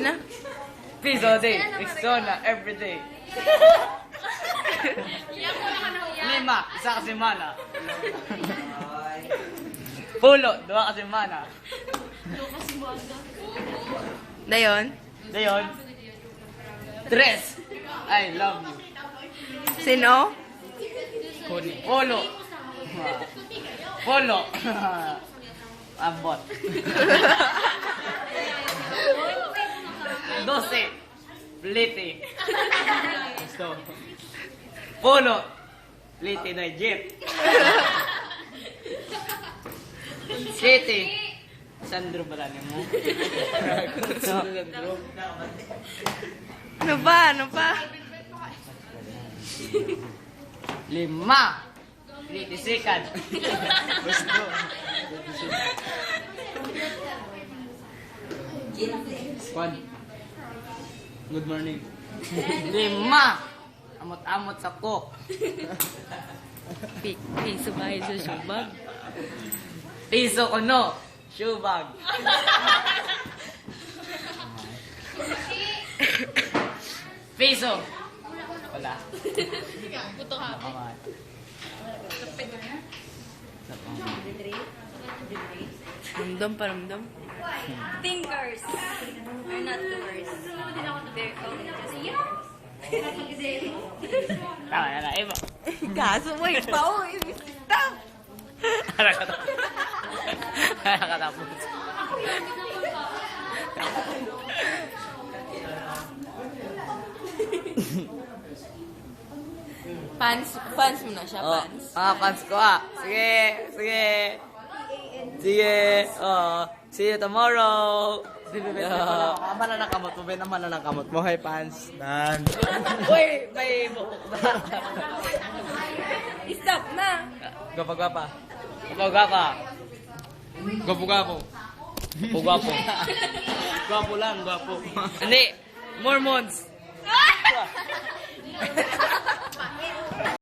Sige na. Peace all day. Exona every day. 5, isa ka semana. Pulo, 2 ka semana. Dayon. Dayon. 3, I love you. Sino? Polo. Polo. Ambot. 12. Liti. Gusto. Polo. Liti na jeep. City. Sandro ba lang mo? Sandro. Ano ba? Ano pa? 5. Liti second. Gusto. Squad. Good morning. 5. Amot-amot sa cook. Piso ba sa subag? Piso ko no. Shoe bag. Piso. Wala. Puto ha. Ramdam pa ramdam. Thinkers are not doers. They're Tama na, iba. Kaso mo pa o. Stop! Nakatapos. Fans mo na siya, Oh, fans. fans ko Sige, sige. Sige. Oh, see you tomorrow. Mana ng kamot mo, Ben. Mana ng kamot mo. Hi, fans. Nan. Uy, may bukok na. Stop na! Gapa-gapa. Gwapo-gwapo. Gwapo-gwapo. Gwapo. Gwapo lang, gwapo. Hindi. Mormons.